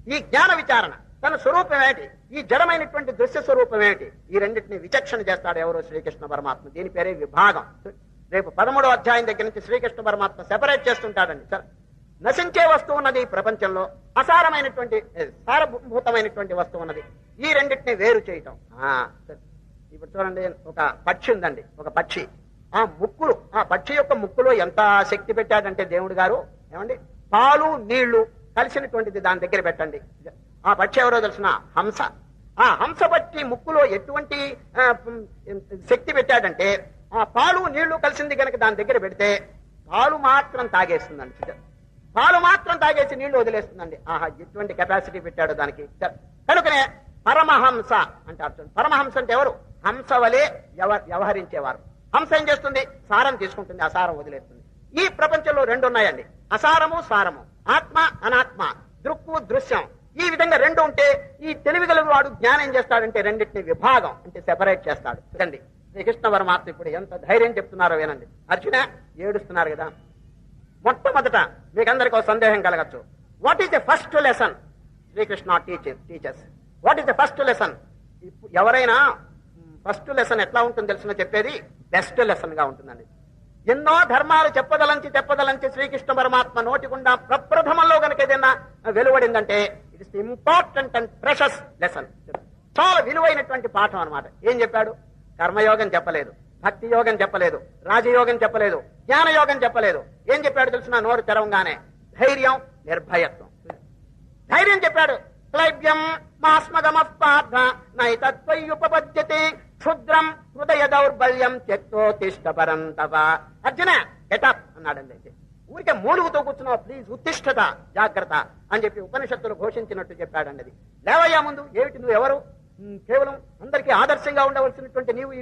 ఈ జ్ఞాన విచారణ, తన స్వరూపం ఏమిటి, ఈ జడమైనటువంటి దృశ్య స్వరూపం ఏమిటి, ఈ రెండింటిని విచక్షణ చేస్తాడు ఎవరో శ్రీకృష్ణ పరమాత్మ. దీని పేరే విభాగం. రేపు 13వ అధ్యాయం దగ్గర నుంచి శ్రీకృష్ణ పరమాత్మ సెపరేట్ చేస్తుంటాడండి. నశించే వస్తువు ఉన్నది ప్రపంచంలో, అసారమైనటువంటి సారభూతమైనటువంటి వస్తువు ఉన్నది. ఈ రెండింటిని వేరు చేయటం. ఇప్పుడు చూడండి, ఒక పక్షి ఉందండి. ఒక పక్షి, ఆ పక్షి యొక్క ముక్కులో ఎంత శక్తి పెట్టాడంటే దేవుడు గారు, ఏమండి, పాలు నీళ్లు కలిసినటువంటిది దాని దగ్గర పెట్టండి. ఆ పక్షి ఎవరో తెలిసిన హంస. ఆ హంస పక్షి ముక్కులో ఎటువంటి శక్తి పెట్టాడంటే, ఆ పాలు నీళ్లు కలిసింది కనుక దాని దగ్గర పెడితే పాలు మాత్రం తాగేస్తుందండి. పాలు మాత్రం తాగేసి నీళ్లు వదిలేస్తుందండి. ఆహా, ఎటువంటి కెపాసిటీ పెట్టాడు దానికి. కనుకనే పరమహంస అంటారు. పరమహంస అంటే ఎవరు? హంస వలె వ్యవహరించేవారు. హంస ఏం చేస్తుంది? సారం తీసుకుంటుంది, అసారం వదిలేస్తుంది. ఈ ప్రపంచంలో రెండు ఉన్నాయండి, అసారము సారము, ఆత్మ అనాత్మ, దృక్కు దృశ్యం. ఈ విధంగా రెండు ఉంటే ఈ తెలివిగల వాడు జ్ఞానం ఏం చేస్తాడంటే రెండింటిని విభాగం అంటే సెపరేట్ చేస్తాడు. చూడండి శ్రీకృష్ణ పరమాత్మ ఇప్పుడు ఎంత ధైర్యం చెప్తున్నారో వినండి. అర్జున ఏడుస్తున్నారు కదా. మొట్టమొదట మీకందరికీ ఒక సందేహం కలగచ్చు. What is the first lesson Sri Krishna teachers? What is the first lesson? ఎవరైనా ఫస్ట్ లెసన్ ఎట్లా ఉంటుందో తెలిసిన చెప్పేది బెస్ట్ లెసన్ గా ఉంటుందండి. ఎన్నో ధర్మాలు చెప్పదలంచి శ్రీకృష్ణ పరమాత్మ నోటికుండా ప్రప్రథమంలో కనుక ఏదైనా వెలువడిందంటే it is important and precious lesson. చాలా విలువైనటువంటి పాఠం అనమాట. ఏం చెప్పాడు? కర్మయోగం చెప్పలేదు, భక్తి యోగం చెప్పలేదు, రాజయోగం చెప్పలేదు, జ్ఞానయోగం చెప్పలేదు. ఏం చెప్పాడు తెలిసిన? నోరు తెరవంగానే ధైర్యం, నిర్భయత్వం. ధైర్యం చెప్పాడు. క్లైబ్యం మాస్మగమఃపార్థ నైతత్వయుపపద్యతే క్షుద్రం హృదయ దౌర్బల్యం త్యక్తోతిష్ఠ పరంతప. అర్జున గెటప్ అన్నాడండి. ఊరికే మూలుగుతో కూర్చున్నావు, ప్లీజ్ ఉత్తిష్ఠత, జాగ్రత్త అని చెప్పి ఉపనిషత్తులు ఘోషించినట్టు చెప్పాడండి. అది లేవయ్యా ముందు. ఏమిటి నువ్వు ఎవరు? కేవలం అందరికీ ఆదర్శంగా ఉండవలసినటువంటి నీవు ఈ